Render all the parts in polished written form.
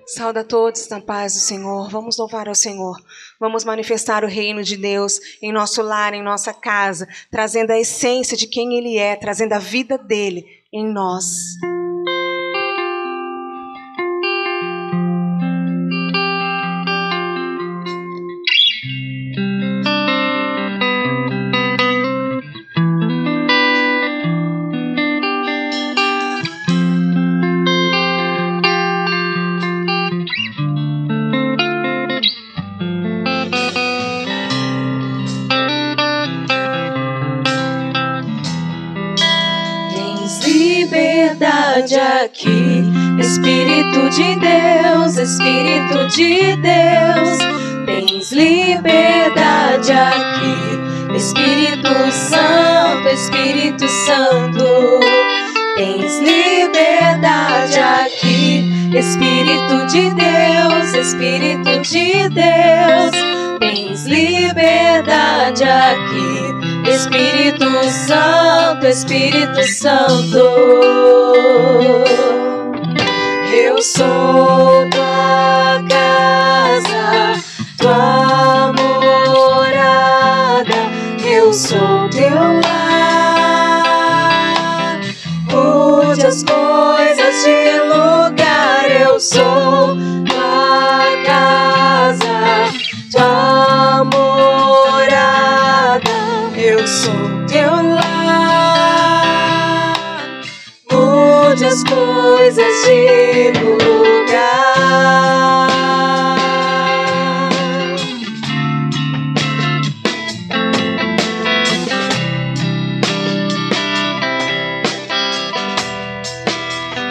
Sauda a todos na paz do Senhor. Vamos louvar ao Senhor. Vamos manifestar o reino de Deus em nosso lar, em nossa casa, trazendo a essência de quem Ele é, trazendo a vida dEle em nós. Aqui, Espírito de Deus, Espírito de Deus, tens liberdade aqui, Espírito Santo, Espírito Santo, tens liberdade aqui, Espírito de Deus, Espírito de Deus, tens liberdade aqui, Espírito Santo, Espírito Santo. Eu sou tua casa, tua morada, eu sou teu lar. Mude as coisas de lugar, eu sou tua casa, tua morada, eu sou teu lar. Mude as coisas de lugar.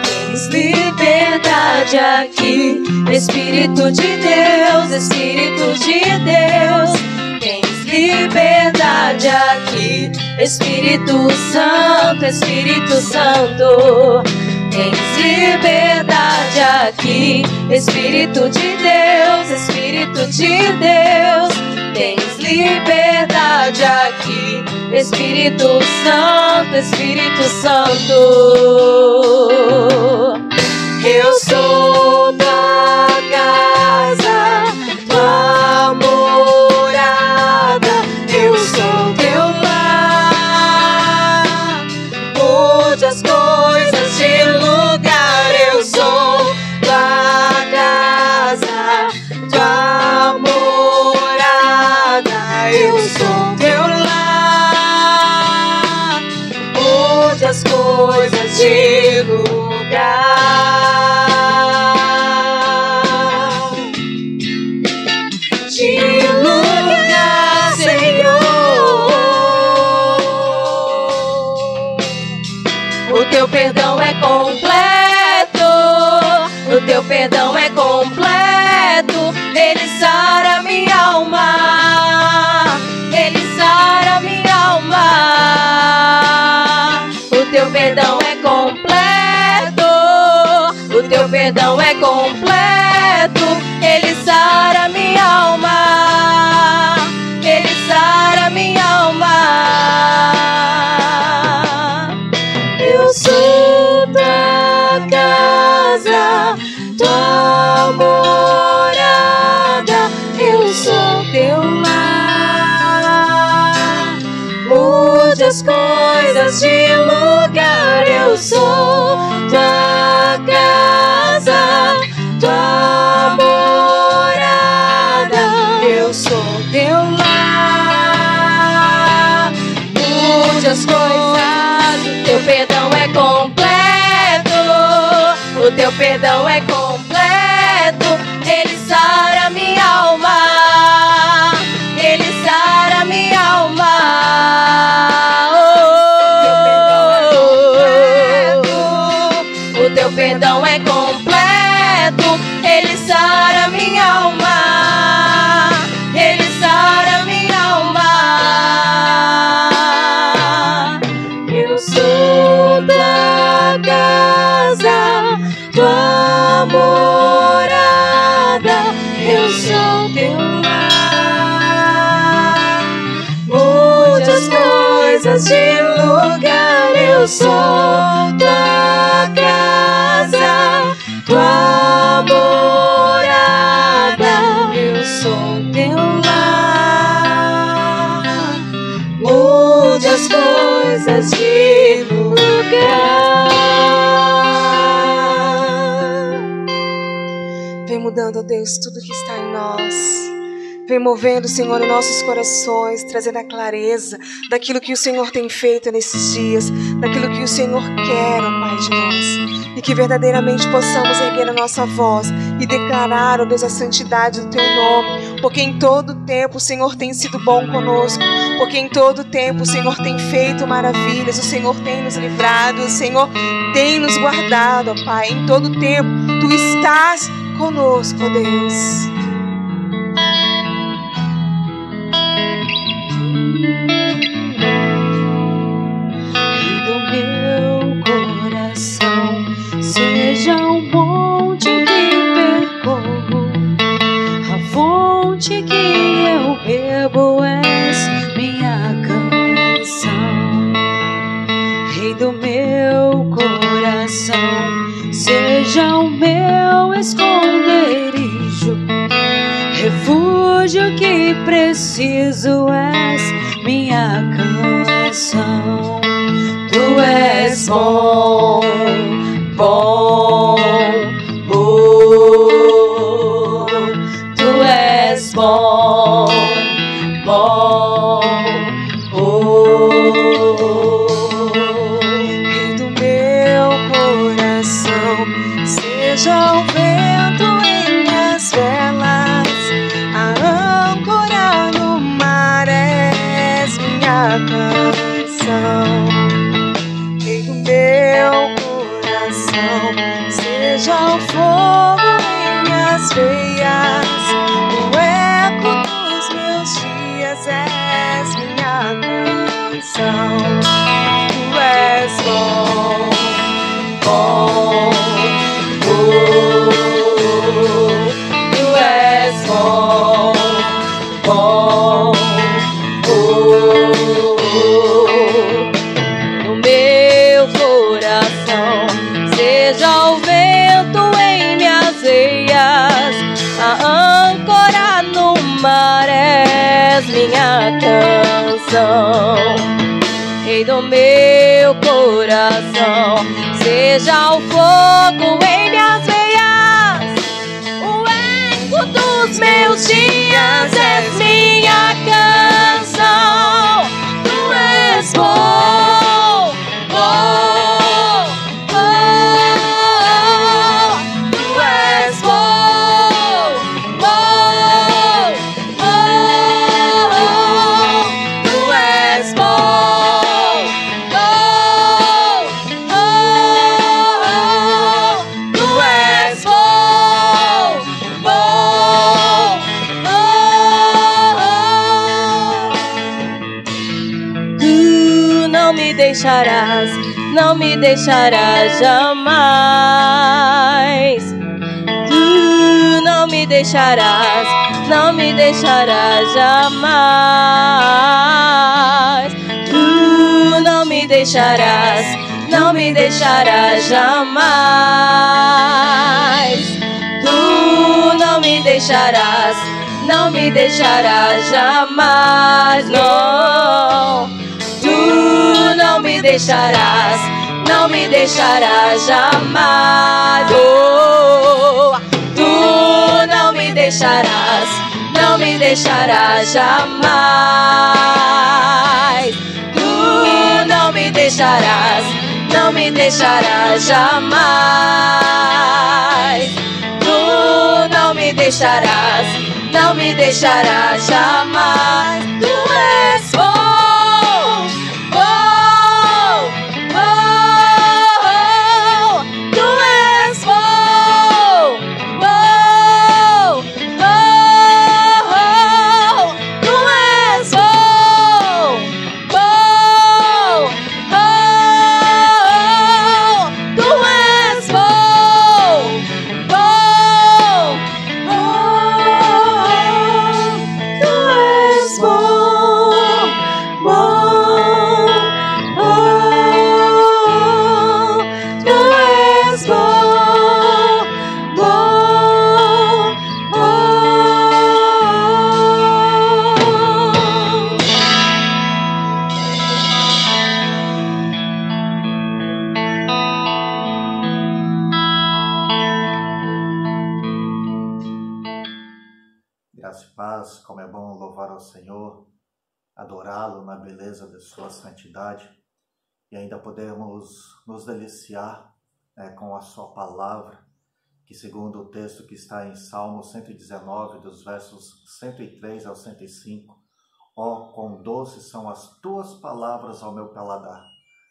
Tens liberdade aqui, Espírito de Deus, Espírito de Deus. Tens liberdade aqui, Espírito Santo, Espírito Santo. Tens liberdade aqui, Espírito de Deus, Espírito de Deus. Tens liberdade aqui, Espírito Santo, Espírito Santo. Eu sou tua casa, tua morada, eu sou teu lar. Mude as coisas de lugar, eu sou tua casa, tua morada, eu sou teu lar. Mude as coisas de lugar. O teu perdão é completo, o teu perdão é completo. Ele sara minha alma, ele sara minha alma. O teu perdão é completo, o teu perdão é completo. Ele sara minha alma, ele sara minha alma. Eu sou tua casa, tua morada, eu sou teu lar. Mude as coisas de lugar, eu sou tua casa, tua morada, eu sou teu lar. Mude as coisas, o teu perdão é completo, o teu perdão é completo. Ele sara minha alma, ele sara minha alma. O teu perdão é completo, ele sara minha alma, ele sara minha alma. Eu sou tua casa, tua morada, eu sou teu lar. Mude as coisas de lugar, eu sou tua casa, tua morada. Vem mudando, ó Deus, tudo que está em nós. Vem movendo, Senhor, em nossos corações, trazendo a clareza daquilo que o Senhor tem feito nesses dias, daquilo que o Senhor quer, ó Pai de nós. E que verdadeiramente possamos erguer a nossa voz e declarar, ó Deus, a santidade do Teu nome, porque em todo tempo o Senhor tem sido bom conosco, porque em todo tempo o Senhor tem feito maravilhas, o Senhor tem nos livrado, o Senhor tem nos guardado, ó Pai. Em todo tempo Tu estás conosco, ó Deus. Seja um monte que percorro, a fonte que eu bebo és minha canção. Rei do meu coração, seja o meu esconderijo, refúgio que preciso és minha canção. Tu és bom, bom, oh, Tu és bom, bom, oh. Rei do meu coração, seja o vento em minhas velas, a âncora no mar és minha canção. Rei do meu coração, seja o fogo em minhas veias, o eco dos meus dias és minha canção. Tu és bom, bom, oh, Tu és bom, bom, oh. No meu coração, seja o vento em minhas veias, a âncora no mar és minha canção. Rei do meu coração, seja o fogo em minhas veias, o eco dos meus dias és minha canção. Tu és bom, bom, oh, Tu és bom, bom, oh, Tu és bom, bom, oh, Tu és bom, bom, oh. Tu não me deixarás, não me deixarás jamais. Tu não me deixarás, não me deixarás jamais. Tu não me deixarás, não me deixarás jamais. Tu não me deixarás, não me deixarás jamais. Não, Tu não me deixarás, não me deixarás jamais. Oh, Tu não me deixarás, não me deixarás jamais. Tu não me deixarás, não me deixarás jamais. Tu não me deixarás, não me deixarás jamais. Tu és bom. Tu és bom. graça e paz. Como é bom louvar ao Senhor, adorá-lo na beleza de sua santidade e ainda podermos nos deliciar, com a sua palavra, que segundo o texto que está em Salmo 119, dos versos 103 ao 105, ó, quão doces são as tuas palavras ao meu paladar,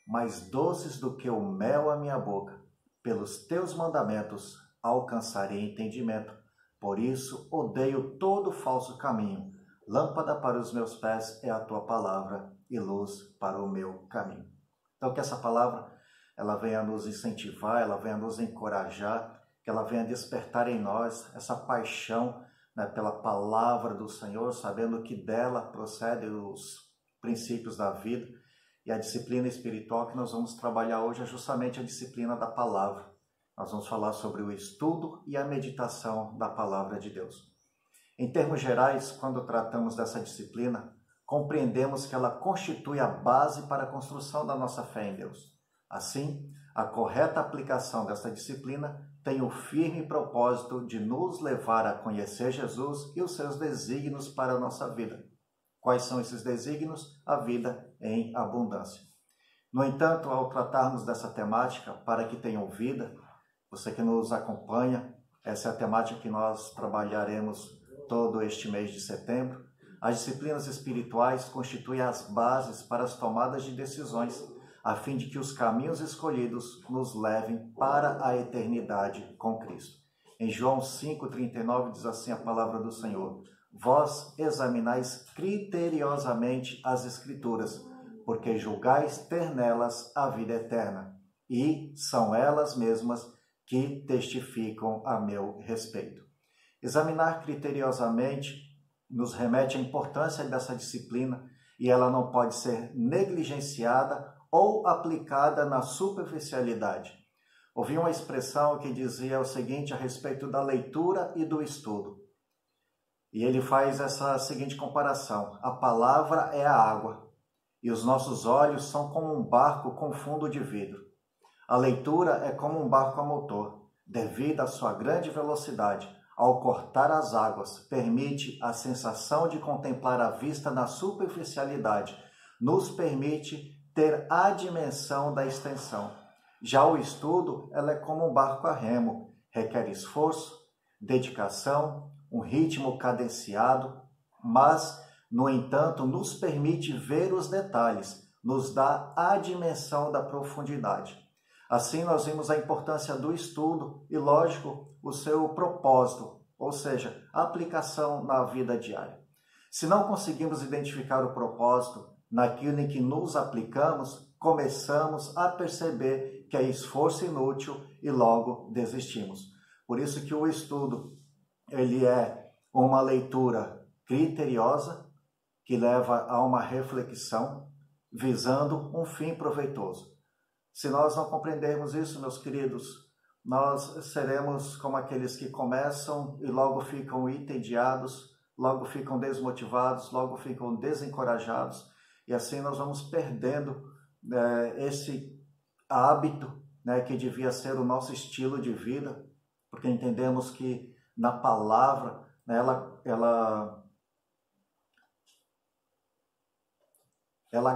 mais doces do que o mel à minha boca. Pelos teus mandamentos alcançarei entendimento. Por isso odeio todo falso caminho. Lâmpada para os meus pés é a tua palavra e luz para o meu caminho. Então que essa palavra ela venha nos incentivar, ela venha nos encorajar, que ela venha despertar em nós essa paixão, pela palavra do Senhor, sabendo que dela procedem os princípios da vida. E a disciplina espiritual que nós vamos trabalhar hoje é justamente a disciplina da palavra. Nós vamos falar sobre o estudo e a meditação da palavra de Deus. Em termos gerais, quando tratamos dessa disciplina, compreendemos que ela constitui a base para a construção da nossa fé em Deus. Assim, a correta aplicação dessa disciplina tem o firme propósito de nos levar a conhecer Jesus e os seus desígnios para a nossa vida. Quais são esses desígnios? A vida em abundância. No entanto, ao tratarmos dessa temática, para que tenham vida, você que nos acompanha, essa é a temática que nós trabalharemos todo este mês de setembro. As disciplinas espirituais constituem as bases para as tomadas de decisões, a fim de que os caminhos escolhidos nos levem para a eternidade com Cristo. Em João 5,39 diz assim a palavra do Senhor: vós examinais criteriosamente as Escrituras, porque julgais ter nelas a vida eterna, e são elas mesmas que testificam a meu respeito. Examinar criteriosamente nos remete à importância dessa disciplina e ela não pode ser negligenciada ou aplicada na superficialidade. Ouvi uma expressão que dizia o seguinte a respeito da leitura e do estudo. E ele faz essa seguinte comparação: a palavra é a água, e os nossos olhos são como um barco com fundo de vidro. A leitura é como um barco a motor, devido à sua grande velocidade. Ao cortar as águas, permite a sensação de contemplar a vista na superficialidade, nos permite ter a dimensão da extensão. Já o estudo, ela é como um barco a remo, requer esforço, dedicação, um ritmo cadenciado, mas, no entanto, nos permite ver os detalhes, nos dá a dimensão da profundidade. Assim, nós vimos a importância do estudo e, lógico, o seu propósito, ou seja, a aplicação na vida diária. Se não conseguimos identificar o propósito naquilo em que nos aplicamos, começamos a perceber que é esforço inútil e logo desistimos. Por isso que o estudo, ele é uma leitura criteriosa que leva a uma reflexão visando um fim proveitoso. Se nós não compreendermos isso, meus queridos, nós seremos como aqueles que começam e logo ficam entediados, logo ficam desmotivados, logo ficam desencorajados, e assim nós vamos perdendo esse hábito, que devia ser o nosso estilo de vida, porque entendemos que na palavra, ela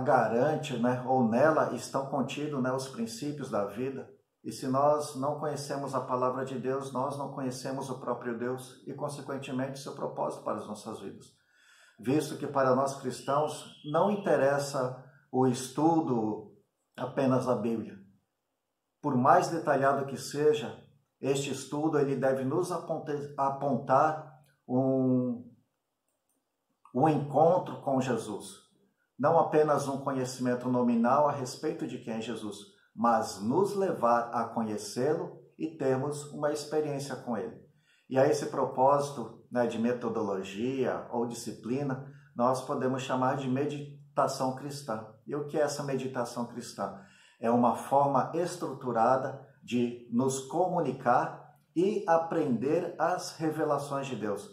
garante, ou nela estão contidos os princípios da vida. E se nós não conhecemos a palavra de Deus, nós não conhecemos o próprio Deus e, consequentemente, seu propósito para as nossas vidas. Visto que para nós cristãos não interessa o estudo apenas da Bíblia. Por mais detalhado que seja, este estudo ele deve nos apontar um encontro com Jesus. Não apenas um conhecimento nominal a respeito de quem é Jesus, mas nos levar a conhecê-lo e termos uma experiência com ele. E a esse propósito de metodologia ou disciplina, nós podemos chamar de meditação cristã. E o que é essa meditação cristã? É uma forma estruturada de nos comunicar e aprender as revelações de Deus.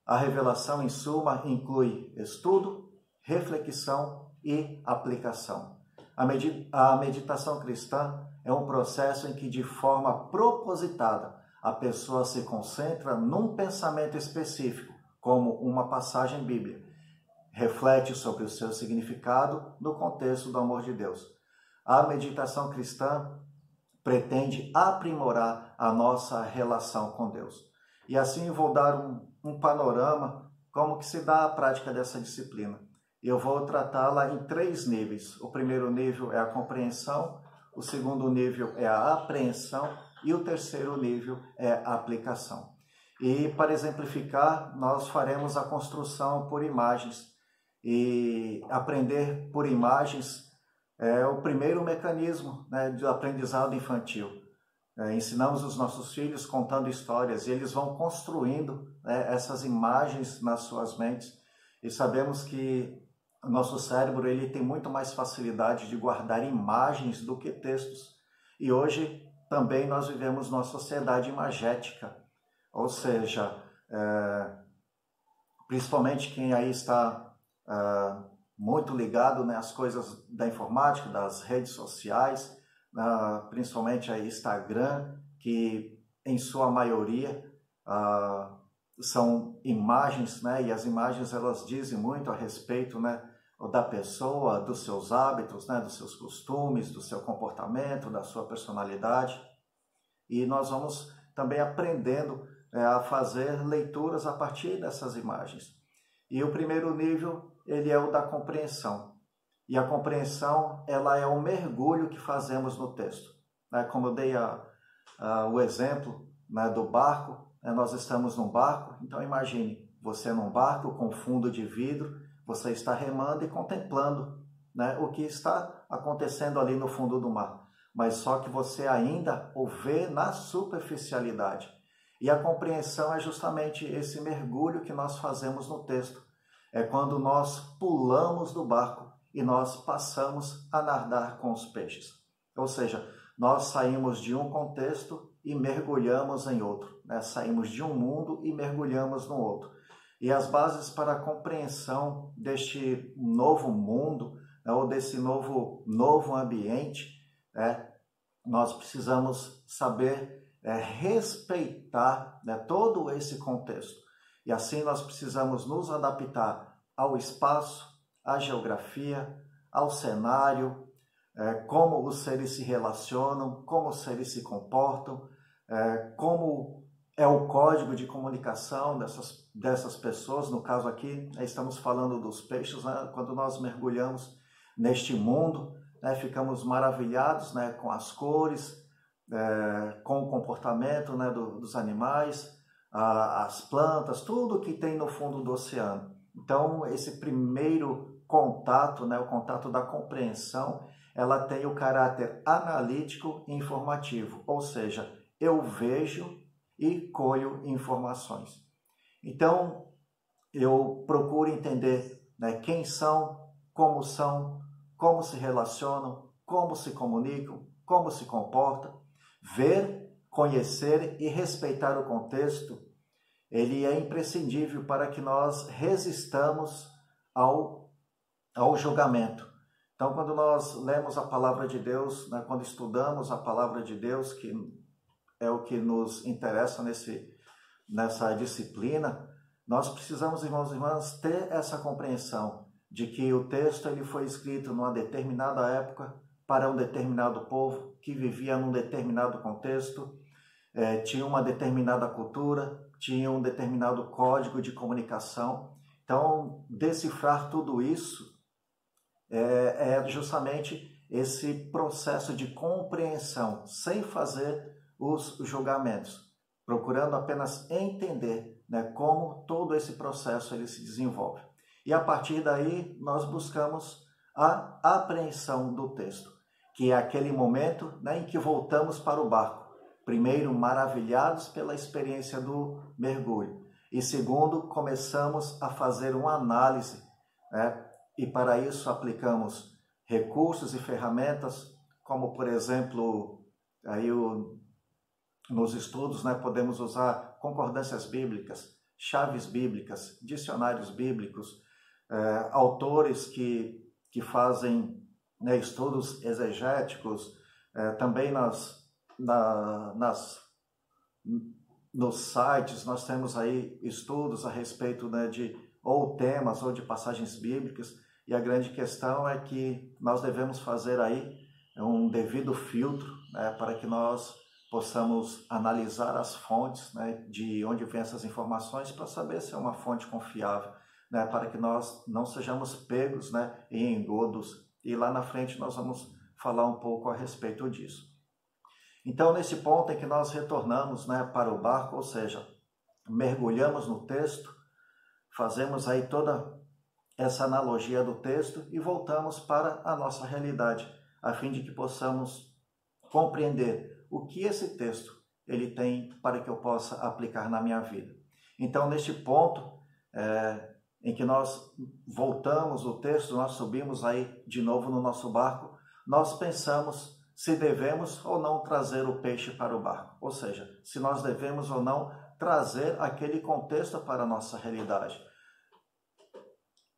A revelação, em suma, inclui estudo, reflexão e aplicação. A meditação cristã é um processo em que, de forma propositada, a pessoa se concentra num pensamento específico, como uma passagem bíblica, reflete sobre o seu significado no contexto do amor de Deus. A meditação cristã pretende aprimorar a nossa relação com Deus. E assim vou dar um panorama como que se dá a prática dessa disciplina. Eu vou tratá-la em 3 níveis. O primeiro nível é a compreensão, o segundo nível é a apreensão e o terceiro nível é a aplicação. E para exemplificar, nós faremos a construção por imagens. E aprender por imagens é o primeiro mecanismo, né, de aprendizado infantil. Ensinamos os nossos filhos contando histórias e eles vão construindo, né, essas imagens nas suas mentes. E sabemos que o nosso cérebro ele tem muito mais facilidade de guardar imagens do que textos. E hoje também nós vivemos numa sociedade imagética, ou seja, principalmente quem aí está muito ligado, né, às coisas da informática, das redes sociais, principalmente a Instagram, que em sua maioria são imagens, né, e as imagens elas dizem muito a respeito, né, da pessoa, dos seus hábitos, né, dos seus costumes, do seu comportamento, da sua personalidade. E nós vamos também aprendendo a fazer leituras a partir dessas imagens. E o primeiro nível ele é o da compreensão. E a compreensão ela é o mergulho que fazemos no texto. Como eu dei o exemplo, né, do barco, nós estamos num barco, então imagine, você num barco com fundo de vidro, você está remando e contemplando, né, o que está acontecendo ali no fundo do mar. Mas só que você ainda o vê na superficialidade. E a compreensão é justamente esse mergulho que nós fazemos no texto. É quando nós pulamos do barco e nós passamos a nadar com os peixes. Ou seja, nós saímos de um contexto e mergulhamos em outro, né? Saímos de um mundo e mergulhamos no outro. E as bases para a compreensão deste novo mundo, né, ou desse novo ambiente, nós precisamos saber respeitar, né, todo esse contexto. E assim nós precisamos nos adaptar ao espaço, à geografia, ao cenário, como os seres se relacionam, como os seres se comportam, como é o código de comunicação dessas pessoas. No caso aqui, estamos falando dos peixes, né? Quando nós mergulhamos neste mundo, né, ficamos maravilhados, né, com as cores, com o comportamento, né, dos animais, as plantas, tudo que tem no fundo do oceano. Então, esse primeiro contato, né, o contato da compreensão, ela tem o caráter analítico e informativo, ou seja, eu vejo e colho informações. Então, eu procuro entender, né, quem são, como se relacionam, como se comunicam, como se comportam. Ver, conhecer e respeitar o contexto, ele é imprescindível para que nós resistamos ao julgamento. Então, quando nós lemos a palavra de Deus, né, quando estudamos a palavra de Deus, que é o que nos interessa nessa disciplina, nós precisamos, irmãos e irmãs, ter essa compreensão de que o texto ele foi escrito numa determinada época, para um determinado povo que vivia num determinado contexto, tinha uma determinada cultura, tinha um determinado código de comunicação. Então, decifrar tudo isso é justamente esse processo de compreensão, sem fazer os julgamentos, procurando apenas entender, né, como todo esse processo ele se desenvolve. E a partir daí, nós buscamos a apreensão do texto, que é aquele momento, né, em que voltamos para o barco. Primeiro, maravilhados pela experiência do mergulho. E segundo, começamos a fazer uma análise, né, e para isso aplicamos recursos e ferramentas, como por exemplo, aí nos estudos, né, podemos usar concordâncias bíblicas, chaves bíblicas, dicionários bíblicos, autores que fazem, né, estudos exegéticos, também nos sites nós temos aí estudos a respeito, né, de ou temas ou de passagens bíblicas, e a grande questão é que nós devemos fazer aí um devido filtro, né, para que nós possamos analisar as fontes, né, de onde vêm essas informações, para saber se é uma fonte confiável, né, para que nós não sejamos pegos, né, em engodos. E lá na frente nós vamos falar um pouco a respeito disso. Então, nesse ponto em que nós retornamos, né, para o barco, ou seja, mergulhamos no texto, fazemos aí toda essa analogia do texto e voltamos para a nossa realidade, a fim de que possamos compreender o que esse texto ele tem para que eu possa aplicar na minha vida. Então, neste ponto em que nós voltamos o texto, nós subimos aí de novo no nosso barco, nós pensamos se devemos ou não trazer o peixe para o barco, ou seja, se nós devemos ou não trazer aquele contexto para a nossa realidade.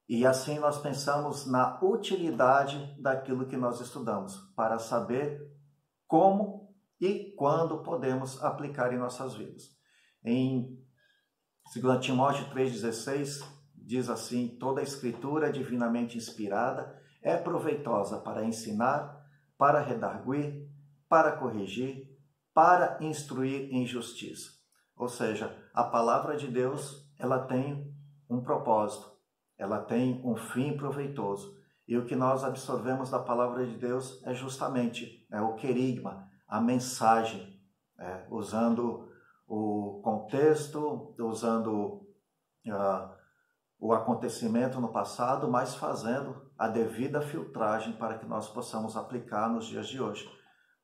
E assim nós pensamos na utilidade daquilo que nós estudamos, para saber como e quando podemos aplicar em nossas vidas. Em 2 Timóteo 3,16 diz assim: toda a escritura divinamente inspirada é proveitosa para ensinar, para redarguir, para corrigir, para instruir em justiça. Ou seja, a palavra de Deus, ela tem um propósito, ela tem um fim proveitoso. E o que nós absorvemos da palavra de Deus é justamente o querigma, a mensagem, usando o contexto, usando o acontecimento no passado, mas fazendo a devida filtragem para que nós possamos aplicar nos dias de hoje.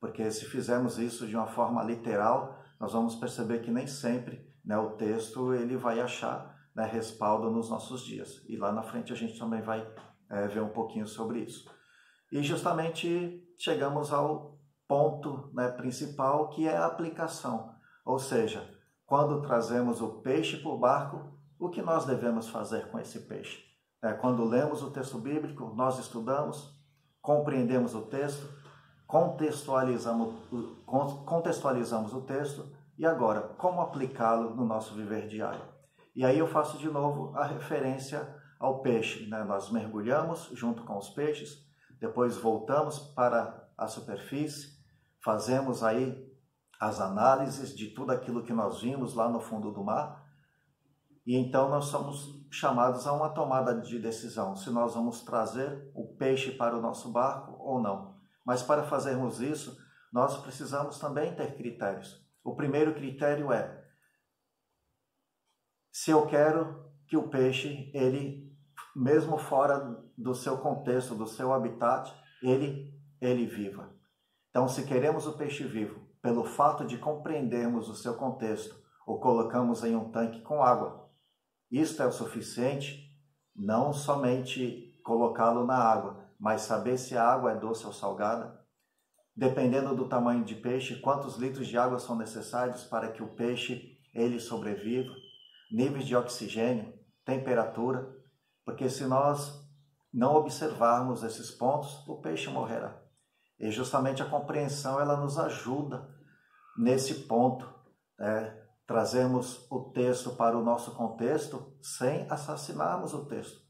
Porque se fizermos isso de uma forma literal, nós vamos perceber que nem sempre, né, o texto ele vai achar, né, respaldo nos nossos dias. E lá na frente a gente também vai ver um pouquinho sobre isso. E justamente chegamos ao ponto, né, principal, que é a aplicação. Ou seja, quando trazemos o peixe para o barco, o que nós devemos fazer com esse peixe? Quando lemos o texto bíblico, nós estudamos, compreendemos o texto, contextualizamos o texto, e agora, como aplicá-lo no nosso viver diário? E aí eu faço de novo a referência ao peixe, né? Nós mergulhamos junto com os peixes, depois voltamos para a superfície, fazemos aí as análises de tudo aquilo que nós vimos lá no fundo do mar, e então nós somos chamados a uma tomada de decisão, se nós vamos trazer o peixe para o nosso barco ou não. Mas para fazermos isso, nós precisamos também ter critérios. O primeiro critério é: se eu quero que o peixe, ele, mesmo fora do seu contexto, do seu habitat, ele viva. Então, se queremos o peixe vivo, pelo fato de compreendermos o seu contexto, o colocamos em um tanque com água. Isto é o suficiente? Não somente colocá-lo na água, mas saber se a água é doce ou salgada. Dependendo do tamanho de peixe, quantos litros de água são necessários para que o peixe ele sobreviva, níveis de oxigênio, temperatura, porque se nós não observarmos esses pontos, o peixe morrerá. E justamente a compreensão ela nos ajuda nesse ponto, trazemos o texto para o nosso contexto sem assassinarmos o texto,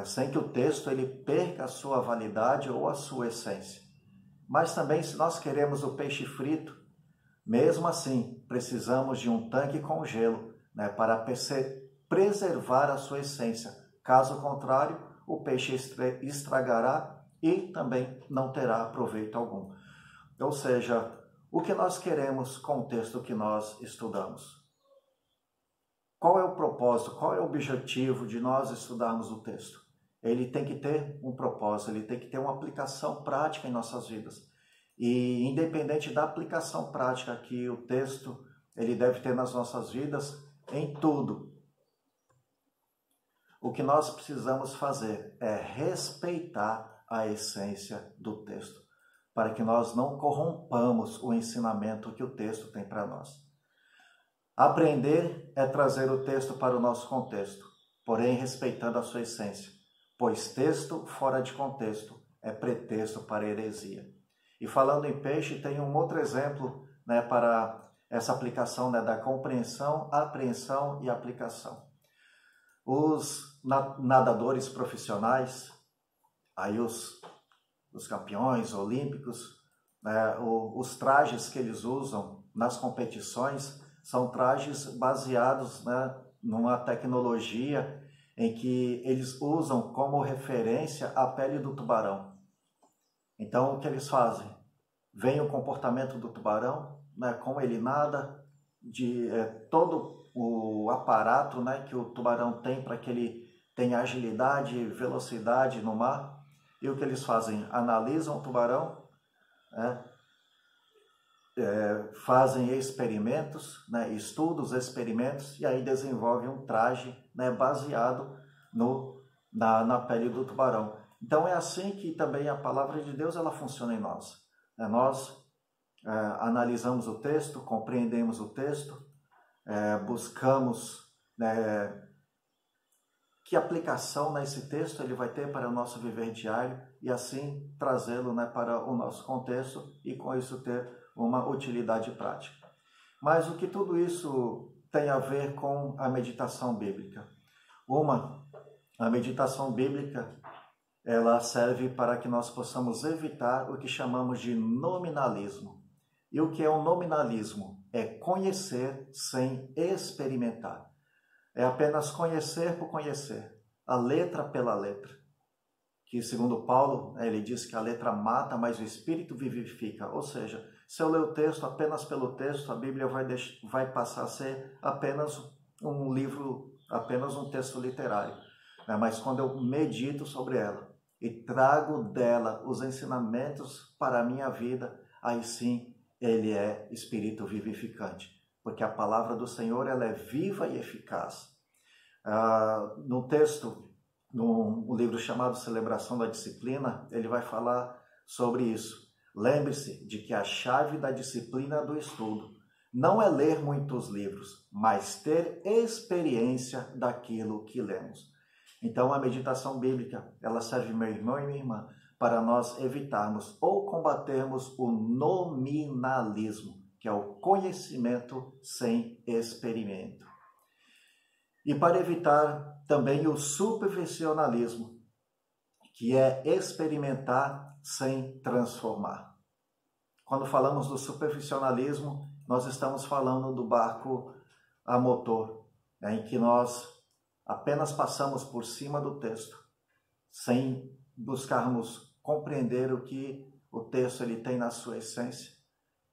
sem que o texto ele perca a sua validade ou a sua essência. Mas também, se nós queremos o peixe frito, mesmo assim, precisamos de um tanque com gelo, para preservar a sua essência. Caso contrário, o peixe estragará e também não terá proveito algum. Ou seja, o que nós queremos com o texto que nós estudamos? Qual é o propósito, qual é o objetivo de nós estudarmos o texto? Ele tem que ter um propósito, ele tem que ter uma aplicação prática em nossas vidas. E independente da aplicação prática que o texto ele deve ter nas nossas vidas, em tudo, o que nós precisamos fazer é respeitar a essência do texto, para que nós não corrompamos o ensinamento que o texto tem para nós. Aprender é trazer o texto para o nosso contexto, porém respeitando a sua essência, pois texto fora de contexto é pretexto para heresia. E falando em peixe, tem um outro exemplo, para essa aplicação, né, da compreensão, apreensão e aplicação. Os nadadores profissionais, aí os campeões olímpicos, né, os trajes que eles usam nas competições são trajes baseados, né, numa tecnologia em que eles usam como referência a pele do tubarão. Então, o que eles fazem? Vem o comportamento do tubarão, né, como ele nada, todo o aparato, né, que o tubarão tem para que ele tenha agilidade e velocidade no mar. E o que eles fazem? Analisam o tubarão, né, fazem experimentos, né, estudos, experimentos, e aí desenvolvem um traje, né, baseado na pele do tubarão. Então é assim que também a palavra de Deus ela funciona em nós. Nós analisamos o texto, compreendemos o texto, buscamos, né, que aplicação nesse texto ele vai ter para o nosso viver diário e assim trazê-lo, né, para o nosso contexto e com isso ter uma utilidade prática. Mas o que tudo isso tem a ver com a meditação bíblica? A meditação bíblica ela serve para que nós possamos evitar o que chamamos de nominalismo. E o que é o nominalismo? É conhecer sem experimentar. É apenas conhecer por conhecer, a letra pela letra. Que, segundo Paulo, ele diz que a letra mata, mas o Espírito vivifica. Ou seja, se eu ler o texto apenas pelo texto, a Bíblia vai passar a ser apenas um livro, apenas um texto literário. Mas quando eu medito sobre ela e trago dela os ensinamentos para a minha vida, aí sim ele é Espírito vivificante. Porque a palavra do Senhor ela é viva e eficaz. No texto, no livro chamado Celebração da Disciplina, ele vai falar sobre isso. Lembre-se de que a chave da disciplina do estudo não é ler muitos livros, mas ter experiência daquilo que lemos. Então, a meditação bíblica, ela serve, meu irmão e minha irmã, para nós evitarmos ou combatermos o nominalismo, que é o conhecimento sem experimento. E para evitar também o superficialismo, que é experimentar sem transformar. Quando falamos do superficialismo, nós estamos falando do barco a motor, em que nós apenas passamos por cima do texto, sem buscarmos compreender o que o texto ele tem na sua essência.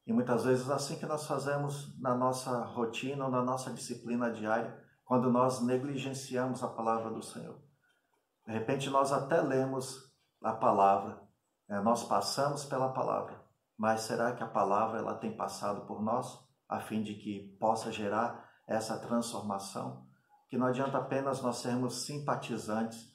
E muitas vezes assim que nós fazemos na nossa rotina ou na nossa disciplina diária, quando nós negligenciamos a palavra do Senhor. De repente nós até lemos a palavra, nós passamos pela palavra, mas será que a palavra ela tem passado por nós a fim de que possa gerar essa transformação? Que não adianta apenas nós sermos simpatizantes,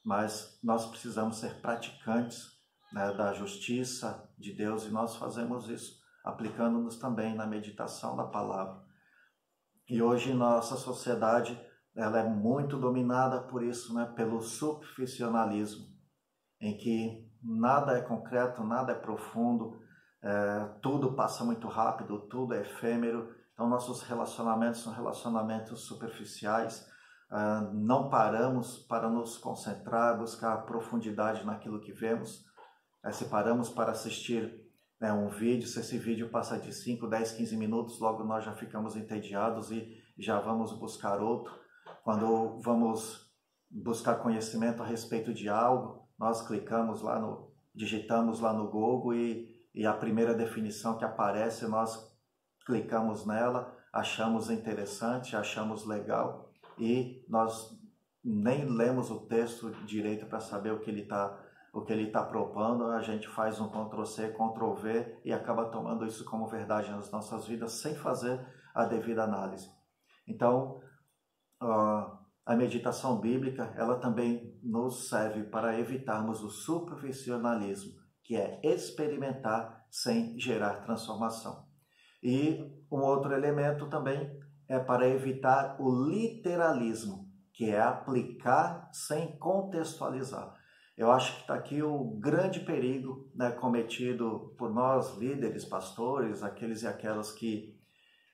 mas nós precisamos ser praticantes, né, da justiça de Deus, e nós fazemos isso aplicando-nos também na meditação da palavra. E hoje nossa sociedade ela é muito dominada por isso, né, pelo superficialismo, em que nada é concreto, nada é profundo, tudo passa muito rápido, tudo é efêmero. Então nossos relacionamentos são relacionamentos superficiais, não paramos para nos concentrar, buscar profundidade naquilo que vemos. Se paramos para assistir um vídeo, se esse vídeo passa de 5, 10, 15 minutos, logo nós já ficamos entediados e já vamos buscar outro. Quando vamos buscar conhecimento a respeito de algo, nós digitamos lá no Google e a primeira definição que aparece, nós clicamos nela, achamos interessante, achamos legal e nós nem lemos o texto direito para saber o que ele está propondo. A gente faz um Ctrl+C, Ctrl+V e acaba tomando isso como verdade nas nossas vidas sem fazer a devida análise. Então, a meditação bíblica ela também nos serve para evitarmos o superficialismo, que é experimentar sem gerar transformação. E um outro elemento também é para evitar o literalismo, que é aplicar sem contextualizar. Eu acho que está aqui o grande perigo, né, cometido por nós, líderes, pastores, aqueles e aquelas que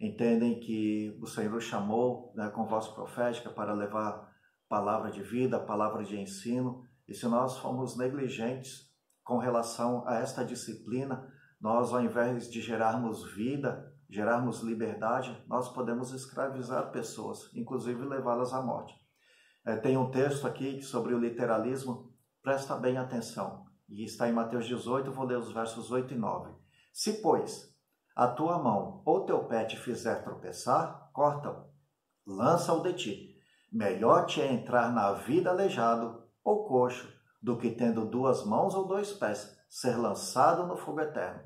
entendem que o Senhor os chamou, né, com voz profética para levar palavra de vida, palavra de ensino, e se nós formos negligentes com relação a esta disciplina, nós, ao invés de gerarmos vida, gerarmos liberdade, nós podemos escravizar pessoas, inclusive levá-las à morte. Tem um texto aqui sobre o literalismo, presta bem atenção, e está em Mateus 18, vou ler os versos 8 e 9. Se, pois, a tua mão ou teu pé te fizer tropeçar, corta-o, lança-o de ti. Melhor te é entrar na vida aleijado ou coxo, do que tendo 2 mãos ou 2 pés, ser lançado no fogo eterno.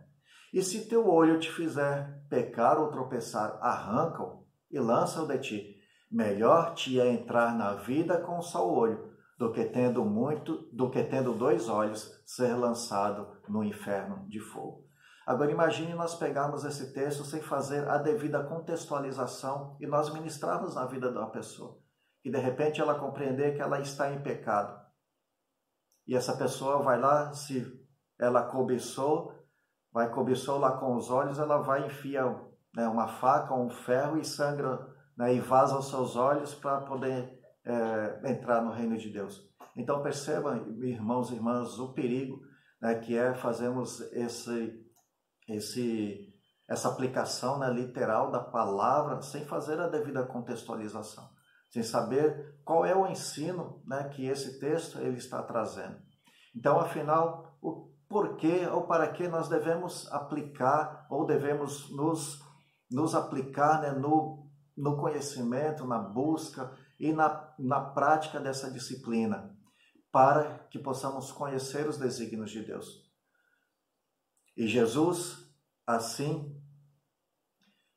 E se teu olho te fizer pecar ou tropeçar, arranca-o e lança-o de ti. Melhor te é entrar na vida com um só olho, do que tendo 2 olhos, ser lançado no inferno de fogo. Agora imagine nós pegarmos esse texto sem fazer a devida contextualização e nós ministrarmos na vida de uma pessoa. E de repente ela compreender que ela está em pecado. E essa pessoa vai lá, se ela cobiçou lá com os olhos, ela vai enfiar, né, uma faca ou um ferro e sangra, né, e vaza os seus olhos para poder entrar no reino de Deus. Então percebam, irmãos e irmãs, o perigo, né, que é fazermos essa aplicação, né, literal da palavra sem fazer a devida contextualização, sem saber qual é o ensino, né, que esse texto ele está trazendo. Então, afinal, o porquê ou para que nós devemos aplicar ou devemos nos aplicar, né, no conhecimento, na busca e na prática dessa disciplina, para que possamos conhecer os desígnios de Deus. E Jesus, assim,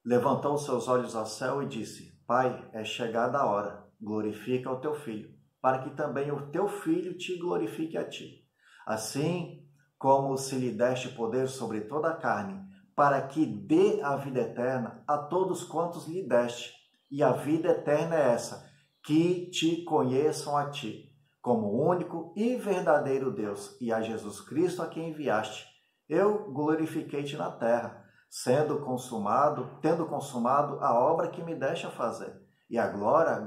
levantou os seus olhos ao céu e disse: Pai, é chegada a hora, glorifica o teu Filho, para que também o teu Filho te glorifique a ti. Assim como se lhe deste poder sobre toda a carne, para que dê a vida eterna a todos quantos lhe deste. E a vida eterna é essa, que te conheçam a ti, como único e verdadeiro Deus, e a Jesus Cristo a quem enviaste. Eu glorifiquei-te na terra, tendo consumado a obra que me deste a fazer. E agora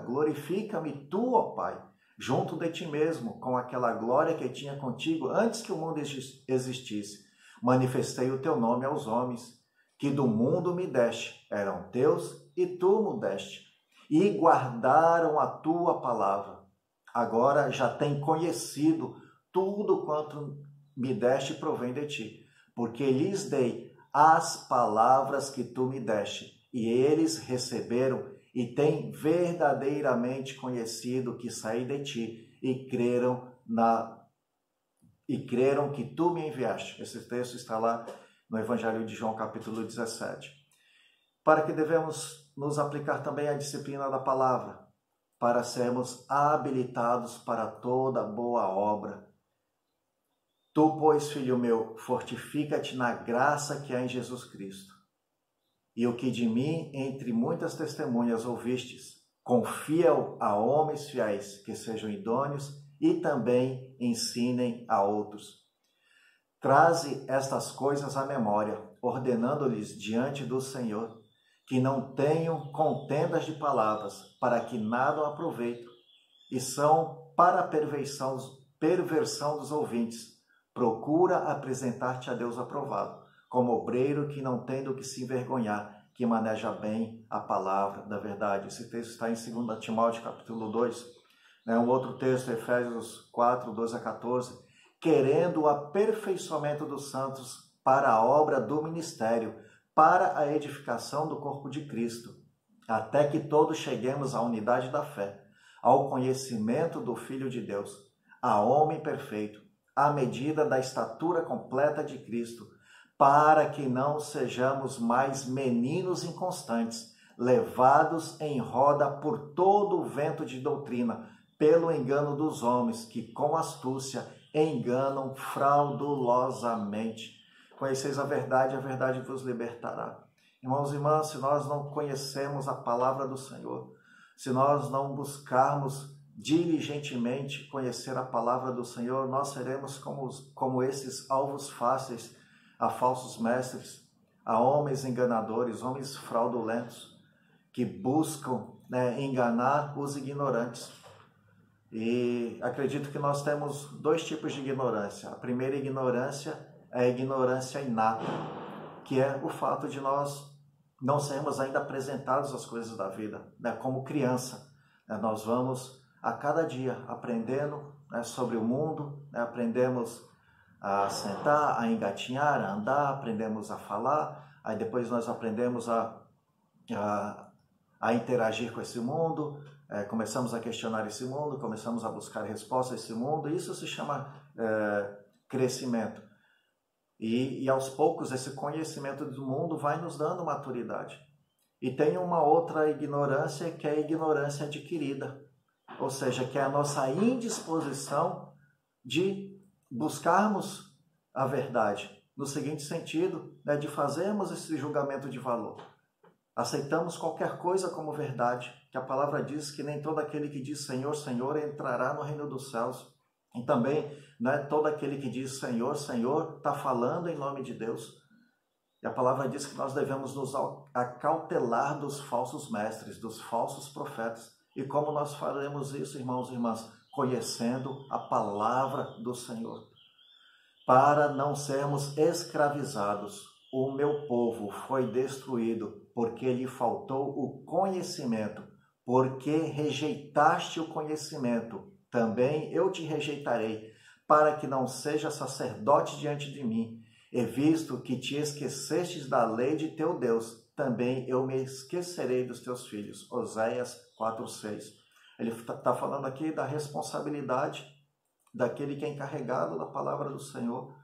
glorifica-me tu, ó Pai, junto de ti mesmo, com aquela glória que tinha contigo antes que o mundo existisse. Manifestei o teu nome aos homens, que do mundo me deste, eram teus e tu me deste, e guardaram a tua palavra. Agora já têm conhecido tudo quanto me deste provém de ti, porque lhes dei as palavras que tu me deste, e eles receberam e têm verdadeiramente conhecido que saí de ti, e creram que tu me enviaste. Esse texto está lá no Evangelho de João, capítulo 17. Para que devemos nos aplicar também à disciplina da palavra, para sermos habilitados para toda boa obra. Tu, pois, filho meu, fortifica-te na graça que há em Jesus Cristo. E o que de mim, entre muitas testemunhas, ouvistes, confia-o a homens fiéis, que sejam idôneos e também ensinem a outros. Traze estas coisas à memória, ordenando-lhes diante do Senhor, que não tenham contendas de palavras, para que nada aproveitem, e são para a perversão dos ouvintes. Procura apresentar-te a Deus aprovado, como obreiro que não tem do que se envergonhar, que maneja bem a palavra da verdade. Esse texto está em 2 Timóteo, capítulo 2. Um outro texto, Efésios 4, 12 a 14. Querendo o aperfeiçoamento dos santos para a obra do ministério, para a edificação do corpo de Cristo, até que todos cheguemos à unidade da fé, ao conhecimento do Filho de Deus, a homem perfeito, à medida da estatura completa de Cristo, para que não sejamos mais meninos inconstantes, levados em roda por todo o vento de doutrina, pelo engano dos homens, que com astúcia enganam fraudulosamente. Conheceis a verdade vos libertará. Irmãos e irmãs, se nós não conhecemos a palavra do Senhor, se nós não buscarmos diligentemente conhecer a palavra do Senhor, nós seremos como esses alvos fáceis a falsos mestres, a homens enganadores, homens fraudulentos, que buscam, né, enganar os ignorantes. E acredito que nós temos dois tipos de ignorância. A primeira ignorância é a ignorância inata, que é o fato de nós não sermos ainda apresentados às coisas da vida, né, como criança. Nós vamos a cada dia aprendendo, né, sobre o mundo, né, aprendemos a sentar, a engatinhar, a andar, aprendemos a falar, aí depois nós aprendemos a interagir com esse mundo, começamos a questionar esse mundo, começamos a buscar resposta a esse mundo. Isso se chama crescimento. E aos poucos esse conhecimento do mundo vai nos dando maturidade. E tem uma outra ignorância, que é a ignorância adquirida, ou seja, que é a nossa indisposição de buscarmos a verdade, no seguinte sentido, né, de fazermos esse julgamento de valor. Aceitamos qualquer coisa como verdade, que a palavra diz que nem todo aquele que diz Senhor, Senhor entrará no reino dos céus. E também, né, todo aquele que diz Senhor, Senhor está falando em nome de Deus. E a palavra diz que nós devemos nos acautelar dos falsos mestres, dos falsos profetas. E como nós faremos isso, irmãos e irmãs? Conhecendo a palavra do Senhor. Para não sermos escravizados. O meu povo foi destruído porque lhe faltou o conhecimento. Porque rejeitaste o conhecimento, também eu te rejeitarei, para que não seja sacerdote diante de mim. E visto que te esquecestes da lei de teu Deus, também eu me esquecerei dos teus filhos. Oséias 4:6. Ele está falando aqui da responsabilidade daquele que é encarregado da palavra do Senhor,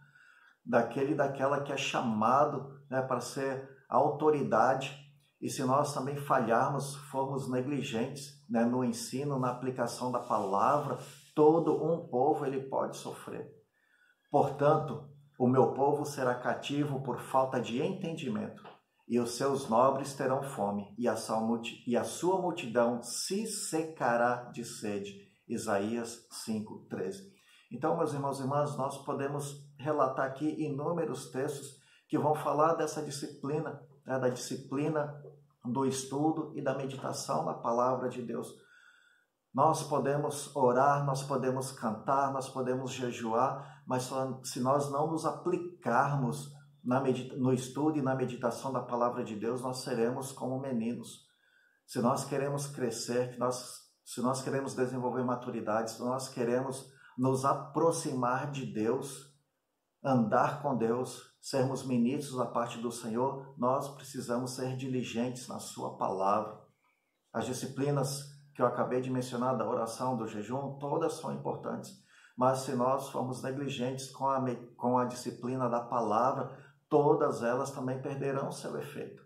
daquela que é chamado, né, para ser autoridade. E se nós também falharmos, formos negligentes, né, no ensino, na aplicação da palavra, todo um povo ele pode sofrer. Portanto, o meu povo será cativo por falta de entendimento, e os seus nobres terão fome, e a sua multidão se secará de sede. Isaías 5:13. Então, meus irmãos e irmãs, nós podemos relatar aqui inúmeros textos que vão falar dessa disciplina, né, da disciplina do estudo e da meditação na palavra de Deus. Nós podemos orar, nós podemos cantar, nós podemos jejuar, mas se nós não nos aplicarmos no estudo e na meditação da palavra de Deus, nós seremos como meninos. Se nós queremos crescer, se nós queremos desenvolver maturidade, se nós queremos nos aproximar de Deus, andar com Deus, sermos ministros da parte do Senhor, nós precisamos ser diligentes na sua palavra. As disciplinas que eu acabei de mencionar, da oração, do jejum, todas são importantes. Mas se nós formos negligentes com a disciplina da palavra, todas elas também perderão seu efeito.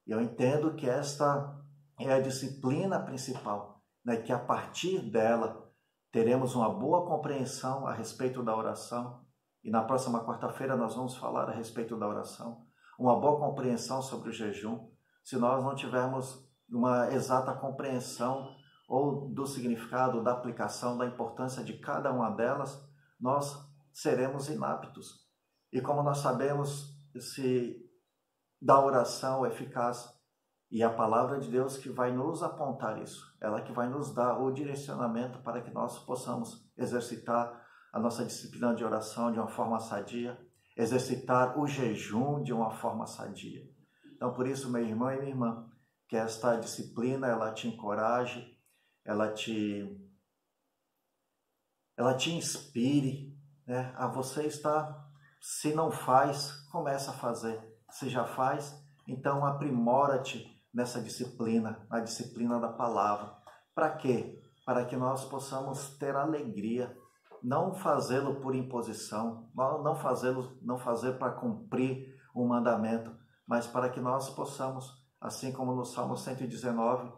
E eu entendo que esta é a disciplina principal, né? Que a partir dela teremos uma boa compreensão a respeito da oração. E na próxima quarta-feira nós vamos falar a respeito da oração. Uma boa compreensão sobre o jejum. Se nós não tivermos uma exata compreensão ou do significado, da aplicação, da importância de cada uma delas, nós seremos inaptos. E como nós sabemos se da oração eficaz, e a palavra de Deus que vai nos apontar isso, ela que vai nos dar o direcionamento para que nós possamos exercitar a nossa disciplina de oração de uma forma sadia, exercitar o jejum de uma forma sadia. Então, por isso, meu irmão e minha irmã, que esta disciplina, ela te encoraje, ela te inspire, né, a você estar, se não faz, começa a fazer. Se já faz, então aprimora-te nessa disciplina, na disciplina da palavra. Para quê? Para que nós possamos ter alegria, não fazê-lo por imposição, não fazer para cumprir um mandamento, mas para que nós possamos, assim como no Salmo 119,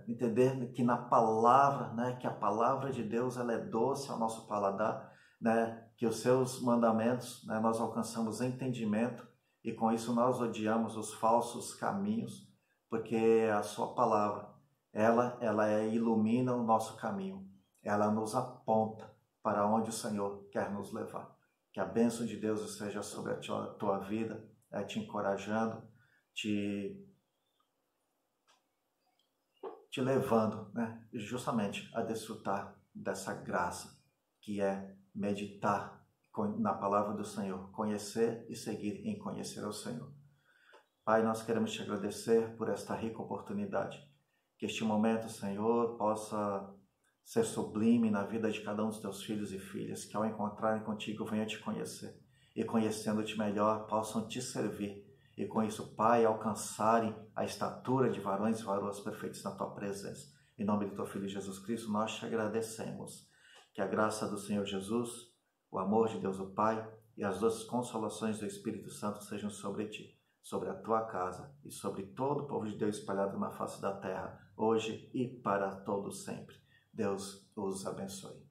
entender que na palavra, né, que a palavra de Deus ela é doce ao nosso paladar, né, que os seus mandamentos, né, nós alcançamos entendimento, e com isso nós odiamos os falsos caminhos, porque a sua palavra, ela ilumina o nosso caminho, ela nos aponta para onde o Senhor quer nos levar. Que a bênção de Deus esteja sobre a tua vida, te encorajando, te levando, né, justamente a desfrutar dessa graça que é meditar na palavra do Senhor, conhecer e seguir em conhecer ao Senhor. Pai, nós queremos te agradecer por esta rica oportunidade, que este momento, Senhor, possa ser sublime na vida de cada um dos teus filhos e filhas, que ao encontrarem contigo venham te conhecer e, conhecendo-te melhor, possam te servir e com isso, Pai, alcançarem a estatura de varões e varoas perfeitos na tua presença. Em nome do teu Filho Jesus Cristo, nós te agradecemos. Que a graça do Senhor Jesus, o amor de Deus o Pai e as doces consolações do Espírito Santo sejam sobre ti, sobre a tua casa e sobre todo o povo de Deus espalhado na face da terra, hoje e para todo sempre. Deus os abençoe.